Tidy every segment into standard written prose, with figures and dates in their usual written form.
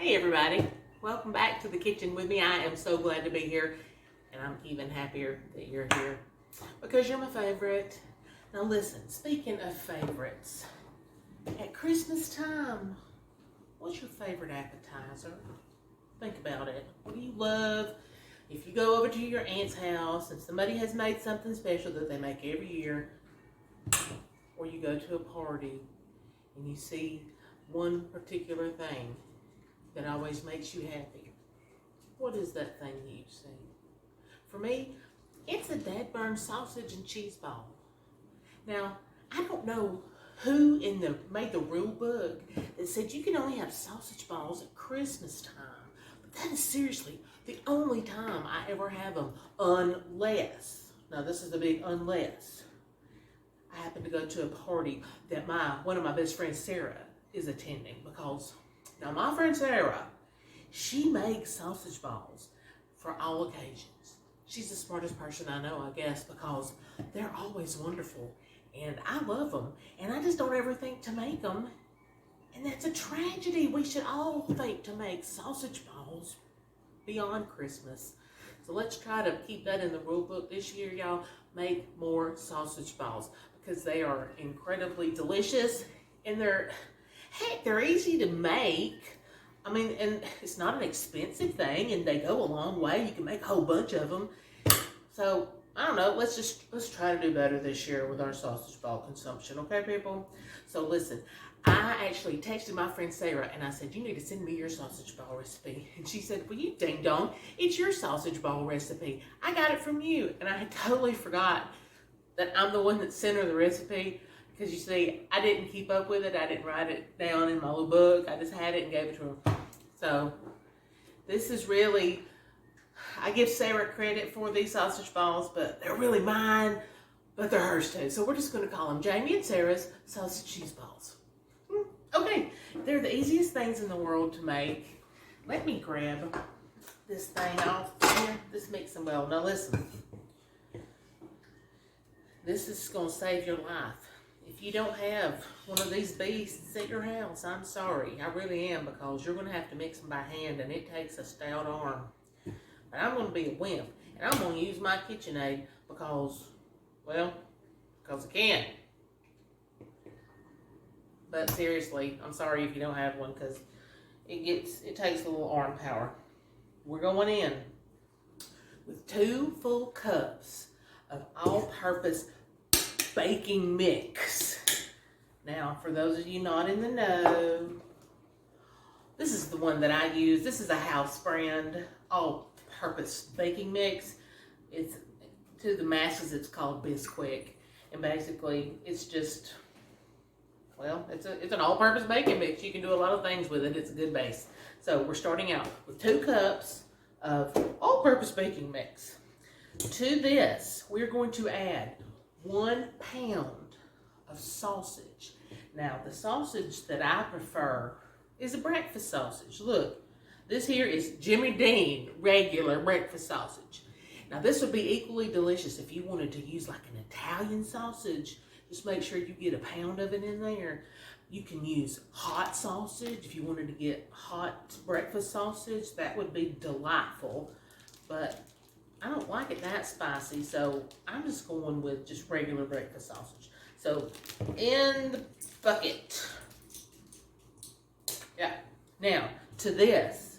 Hey everybody, welcome back to the kitchen with me. I am so glad to be here, and I'm even happier that you're here because you're my favorite. Now listen, speaking of favorites, at Christmas time, what's your favorite appetizer? Think about it. What do you love? If you go over to your aunt's house and somebody has made something special that they make every year, or you go to a party and you see one particular thing that always makes you happy, what is that thing you see? For me, it's a dad-burned sausage and cheese ball. Now, I don't know who made the rule book that said you can only have sausage balls at Christmas time, but that is seriously the only time I ever have them, unless, now this is the big unless, I happen to go to a party that one of my best friends, Sarah, is attending, because now my friend Sarah, she makes sausage balls for all occasions. She's the smartest person I know, I guess, because they're always wonderful, and I love them, and I just don't ever think to make them, and that's a tragedy. We should all think to make sausage balls beyond Christmas. So let's try to keep that in the rule book this year, y'all. Make more sausage balls because they are incredibly delicious, and they're easy to make. I mean, and it's not an expensive thing, and they go a long way. You can make a whole bunch of them. So, I don't know, let's try to do better this year with our sausage ball consumption, okay, people? So listen, I actually texted my friend Sarah, and I said, you need to send me your sausage ball recipe. And she said, well, you ding dong, it's your sausage ball recipe. I got it from you. And I totally forgot that I'm the one that sent her the recipe. Because you see, I didn't keep up with it. I didn't write it down in my little book. I just had it and gave it to her. So, this is really, I give Sarah credit for these sausage balls, but they're really mine, but they're hers too. So, we're just going to call them Jamie and Sarah's sausage cheese balls. Okay, they're the easiest things in the world to make. Let me grab this thing off here. This makes them well. Now, listen. This is going to save your life. If you don't have one of these beasts at your house, I'm sorry. I really am, because you're going to have to mix them by hand, and it takes a stout arm. But I'm going to be a wimp, and I'm going to use my KitchenAid because I can. But seriously, I'm sorry if you don't have one, because it takes a little arm power. We're going in with 2 full cups of all-purpose baking mix. Now, for those of you not in the know, this is the one that I use. This is a house brand, all-purpose baking mix. It's, to the masses, it's called Bisquick, and basically, it's just, well, it's an all-purpose baking mix. You can do a lot of things with it. It's a good base. So we're starting out with 2 cups of all-purpose baking mix. To this, we're going to add 1 pound of sausage. Now, the sausage that I prefer is a breakfast sausage. Look, this here is Jimmy Dean regular breakfast sausage. Now, this would be equally delicious if you wanted to use like an Italian sausage. Just make sure you get 1 pound of it in there. You can use hot sausage if you wanted to get hot breakfast sausage. That would be delightful, but I don't like it that spicy, so I'm just going with just regular breakfast sausage. So, in the bucket. Yeah. Now, to this,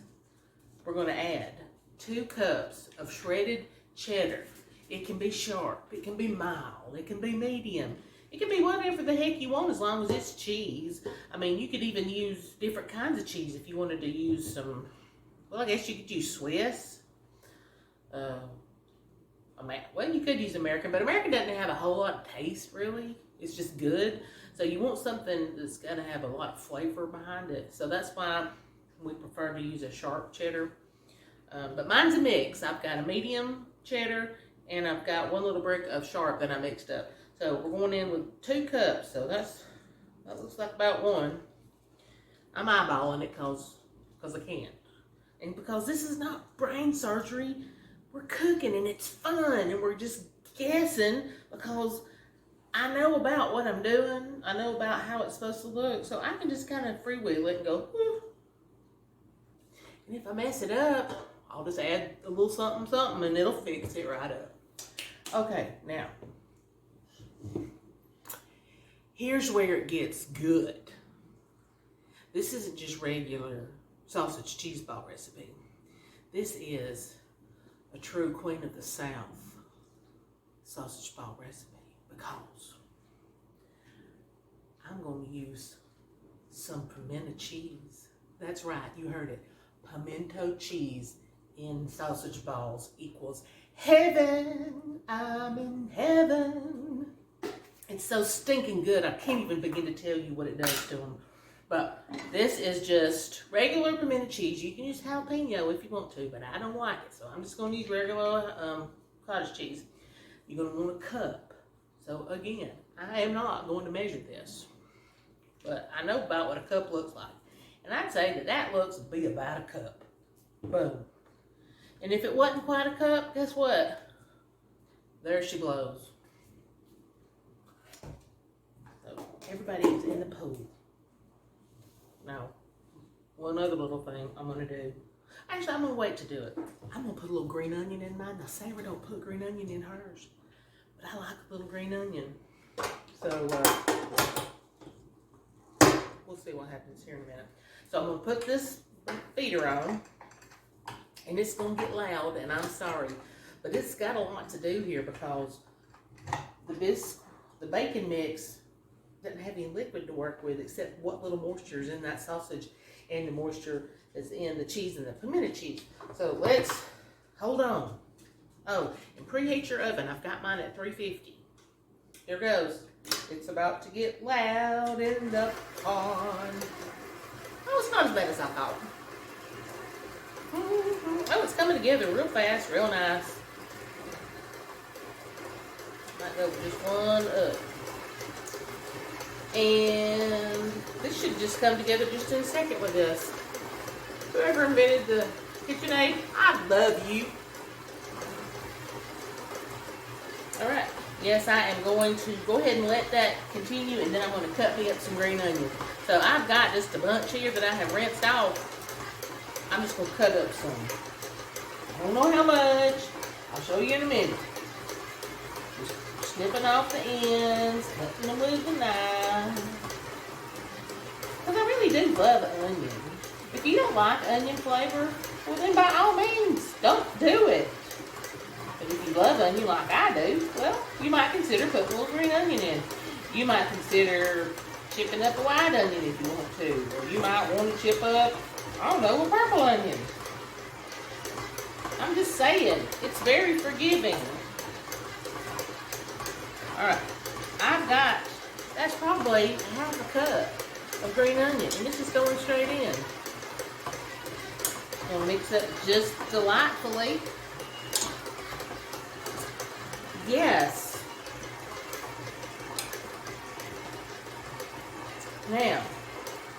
we're going to add 2 cups of shredded cheddar. It can be sharp, it can be mild, it can be medium. It can be whatever the heck you want, as long as it's cheese. I mean, you could even use different kinds of cheese if you wanted to use some, well, I guess you could use Swiss. Well, you could use American, but American doesn't have a whole lot of taste, really. It's just good. So you want something that's going to have a lot of flavor behind it. So that's why we prefer to use a sharp cheddar. But mine's a mix. I've got a medium cheddar, and I've got 1 little brick of sharp that I mixed up. So we're going in with 2 cups. So that looks like about 1. I'm eyeballing it because I can. And because this is not brain surgery, we're cooking and it's fun, and we're just guessing because I know about what I'm doing. I know about how it's supposed to look, so I can just kind of freewheel it and go, And if I mess it up, I'll just add a little something, something, and it'll fix it right up. Okay, now, here's where it gets good. This isn't just regular sausage cheese ball recipe. This is a true Queen of the South sausage ball recipe because I'm going to use some pimento cheese. That's right, you heard it. Pimento cheese in sausage balls equals heaven. I'm in heaven. It's so stinking good, I can't even begin to tell you what it does to them. But this is just regular pimento cheese. You can use jalapeno if you want to, but I don't like it. So I'm just going to use regular cottage cheese. You're going to want a cup. So again, I am not going to measure this. But I know about what a cup looks like. And I'd say that that looks to be about a cup. Boom. And if it wasn't quite a cup, guess what? There she blows. So everybody is in the pool. Now, one other little thing I'm going to do. Actually, I'm going to wait to do it. I'm going to put a little green onion in mine. Now, Sarah don't put green onion in hers. But I like a little green onion. So, we'll see what happens here in a minute. So, I'm going to put this feeder on. And it's going to get loud, and I'm sorry. But it's got a lot to do here because the bacon mix doesn't have any liquid to work with except what little moisture is in that sausage and the moisture is in the cheese and the pimento cheese. So let's hold on. Oh, and preheat your oven. I've got mine at 350. Here goes. It's about to get loud in the pond. Oh, it's not as bad as I thought. Oh, it's coming together real fast, real nice. Might go with just one up. And this should just come together just in a second with this. Whoever invented the KitchenAid, I love you. Alright, yes, I am going to go ahead and let that continue, and then I'm going to cut me up some green onion. So I've got just a bunch here that I have rinsed off. I'm just going to cut up some. I don't know how much. I'll show you in a minute. Snipping off the ends, cutting them with the knife. Because I really do love onion. If you don't like onion flavor, well then by all means, don't do it. But if you love onion like I do, well, you might consider putting a little green onion in. You might consider chipping up a white onion if you want to. Or you might want to chip up, I don't know, a purple onion. I'm just saying, it's very forgiving. Alright, I've got, that's probably half a cup of green onion, and this is going straight in. I'm going to mix it just delightfully. Yes. Now,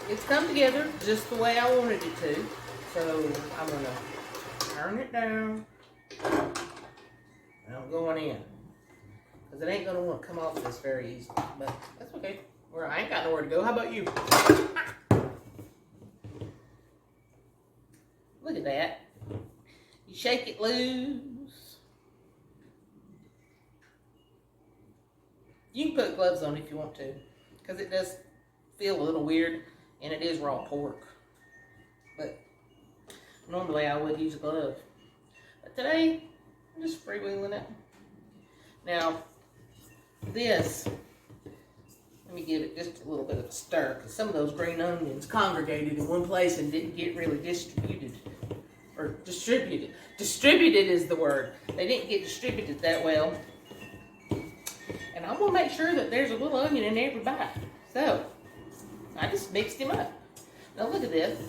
it's come together just the way I wanted it to, so I'm going to turn it down, and I'm going in. Because it ain't going to want to come off this very easily. But that's okay. Well, I ain't got nowhere to go. How about you? Look at that. You shake it loose. You can put gloves on if you want to. Because it does feel a little weird. And it is raw pork. But normally I would use a glove. But today, I'm just freewheeling it. Now, this, let me give it just a little bit of a stir, because some of those green onions congregated in one place and didn't get really distributed. Or distributed. Distributed is the word. They didn't get distributed that well. And I'm going to make sure that there's a little onion in every bite. So, I just mixed him up. Now look at this.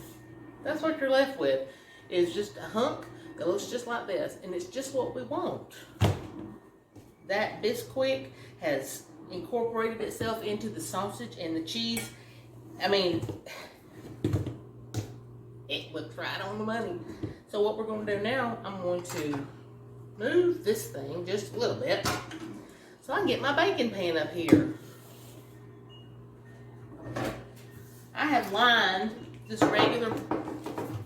That's what you're left with, is just a hunk that looks just like this. And it's just what we want. That Bisquick has incorporated itself into the sausage and the cheese. I mean, it looks right on the money. So what we're going to do now, I'm going to move this thing just a little bit so I can get my baking pan up here. I have lined this regular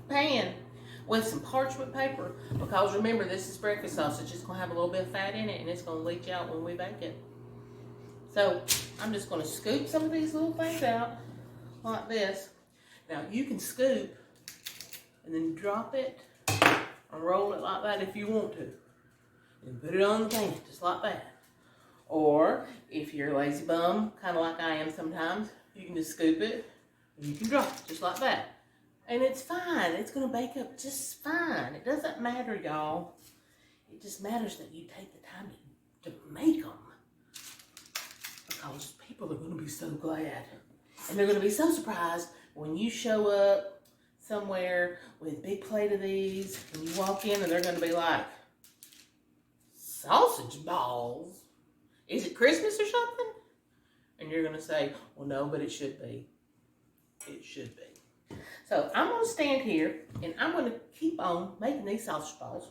pan with some parchment paper, because remember, this is breakfast sausage. It's going to have a little bit of fat in it, and it's going to leach out when we bake it. So I'm just going to scoop some of these little things out like this. Now you can scoop and then drop it or roll it like that if you want to. And put it on the pan just like that. Or if you're a lazy bum, kind of like I am sometimes, you can just scoop it and you can drop it just like that. And it's fine. It's going to bake up just fine. It doesn't matter, y'all. It just matters that you take the time to make them. Because people are going to be so glad. And they're going to be so surprised when you show up somewhere with a big plate of these and you walk in and they're going to be like, sausage balls? Is it Christmas or something? And you're going to say, well, no, but it should be. It should be. So I'm going to stand here and I'm going to keep on making these sausage balls.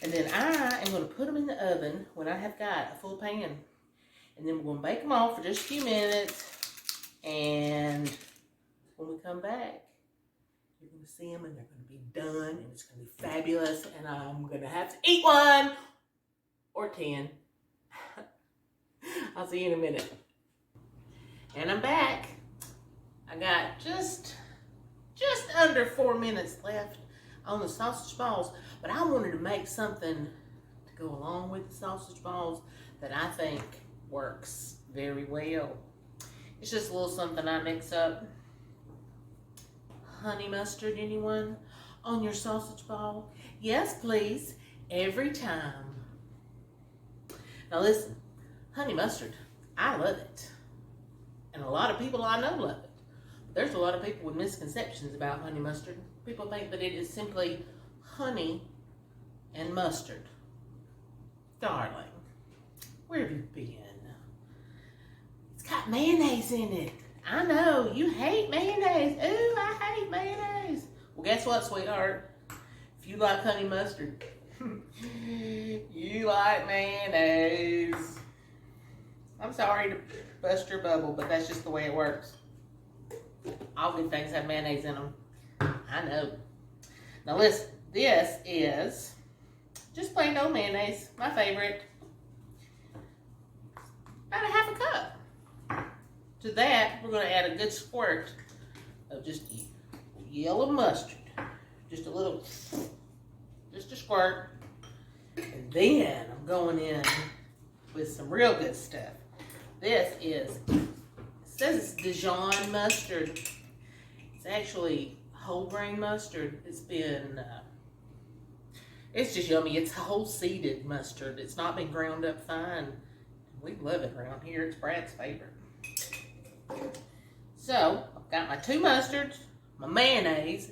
And then I am going to put them in the oven when I have got a full pan. And then we're going to bake them off for just a few minutes. And when we come back, you're going to see them and they're going to be done. And it's going to be fabulous. And I'm going to have to eat one or 10. I'll see you in a minute. And I'm back. I got just under 4 minutes left on the sausage balls. But I wanted to make something to go along with the sausage balls that I think works very well. It's just a little something I mix up. Honey mustard, anyone? On your sausage ball? Yes, please. Every time. Now listen, honey mustard, I love it. And a lot of people I know love it. But there's a lot of people with misconceptions about honey mustard. People think that it is simply honey and mustard. Darling, where have you been? It's got mayonnaise in it. I know, you hate mayonnaise. Ooh, I hate mayonnaise. Well, guess what, sweetheart? If you like honey mustard, you like mayonnaise. I'm sorry to bust your bubble, but that's just the way it works. All good things have mayonnaise in them. I know. Now listen, this is just plain old mayonnaise, my favorite. About a half a cup. To that, we're going to add a good squirt of just yellow mustard. Just a little, just a squirt. And then I'm going in with some real good stuff. This is, it says it's Dijon mustard. It's actually whole grain mustard. It's been, it's just yummy. It's whole seeded mustard. It's not been ground up fine. We love it around here. It's Brad's favorite. So, I've got my 2 mustards, my mayonnaise.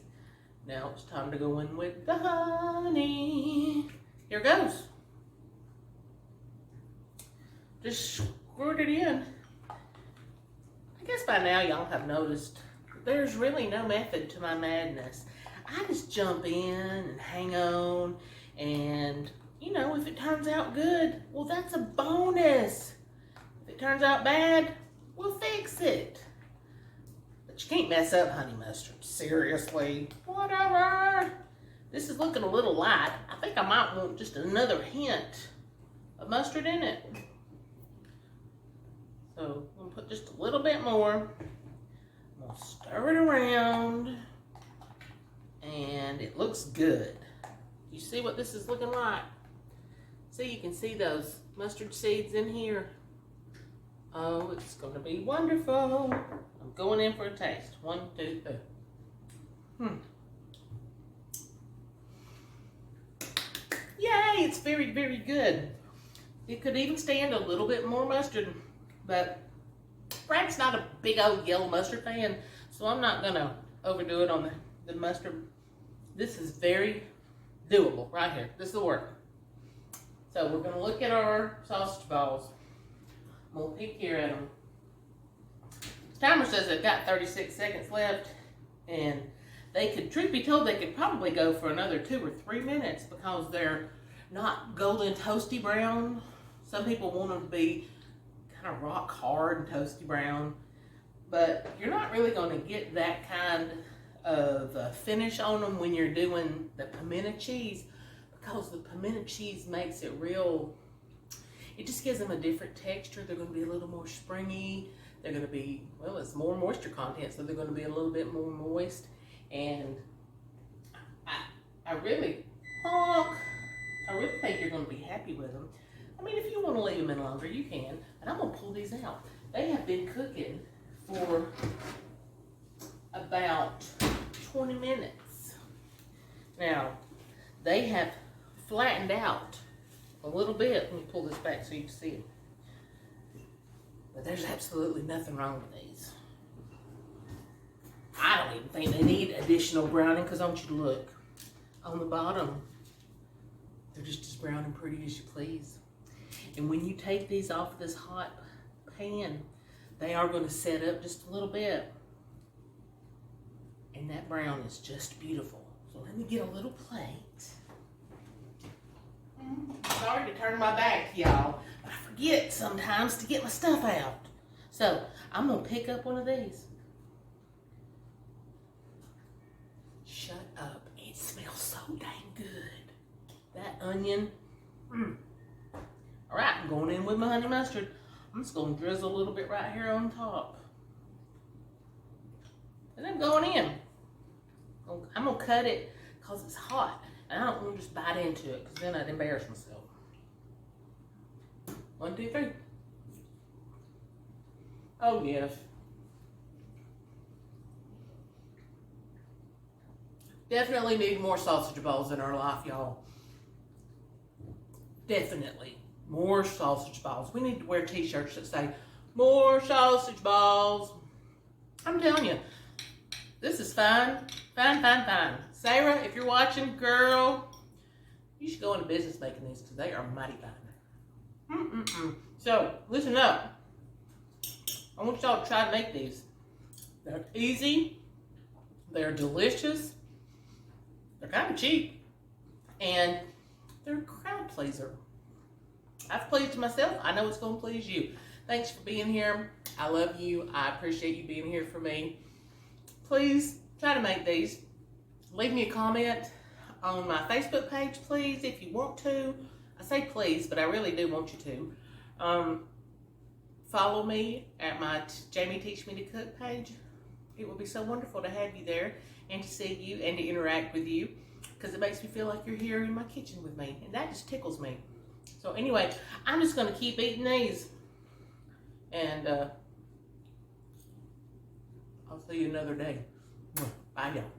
Now it's time to go in with the honey. Here goes. Just squirt it in. I guess by now y'all have noticed there's really no method to my madness. I just jump in and hang on, and you know, if it turns out good, well, that's a bonus. If it turns out bad, we'll fix it. But you can't mess up honey mustard. Seriously. Whatever. This is looking a little light. I think I might want just another hint of mustard in it. So I'm going to put just a little bit more. I'm going to stir it around. And it looks good. You see what this is looking like? See, you can see those mustard seeds in here. Oh, it's going to be wonderful. I'm going in for a taste. 1, 2, 3. Yay, it's very, very good. It could even stand a little bit more mustard, but Brad's not a big old yellow mustard fan, so I'm not going to overdo it on the mustard. This is very doable right here. This will work. So we're going to look at our sausage balls. I'm going to peek here at them. The timer says they've got 36 seconds left, and they could, truth be told, they could probably go for another 2 or 3 minutes because they're not golden toasty brown. Some people want them to be kind of rock hard and toasty brown, but you're not really going to get that kind of finish on them when you're doing the pimento cheese, because the pimento cheese makes it real, it just gives them a different texture. They're going to be a little more springy. They're going to be, well, it's more moisture content, so they're going to be a little bit more moist. And I really think you're going to be happy with them. I mean, if you want to leave them in longer, you can. And I'm going to pull these out. They have been cooking for about 20 minutes. Now, they have flattened out a little bit. Let me pull this back so you can see it. But there's absolutely nothing wrong with these. I don't even think they need additional browning, because I want you to look on the bottom. They're just as brown and pretty as you please. And when you take these off of this hot pan, they are going to set up just a little bit. And that brown is just beautiful. So let me get a little plate. Sorry to turn my back, y'all. I forget sometimes to get my stuff out. So I'm going to pick up one of these. Shut up. It smells so dang good. That onion. All right, I'm going in with my honey mustard. I'm just going to drizzle a little bit right here on top. And I'm going in. I'm going to cut it because it's hot. And I don't want to just bite into it, because then I'd embarrass myself. 1, 2, 3. Oh, yes. Definitely need more sausage balls in our life, y'all. Definitely. More sausage balls. We need to wear t-shirts that say, more sausage balls. I'm telling you, this is fine. Fine, fine, fine. Sarah, if you're watching, girl, you should go into business making these, because they are mighty fine. So, listen up. I want y'all to try to make these. They're easy. They're delicious. They're kind of cheap. And they're a crowd pleaser. I've pleased myself. I know it's going to please you. Thanks for being here. I love you. I appreciate you being here for me. Please try to make these. Leave me a comment on my Facebook page, please, if you want to. I say please, but I really do want you to. Follow me at my Jamie Teach Me to Cook page. It would be so wonderful to have you there and to see you and to interact with you, because it makes me feel like you're here in my kitchen with me, and that just tickles me. So anyway, I'm just going to keep eating these, and I'll see you another day. Bye, y'all.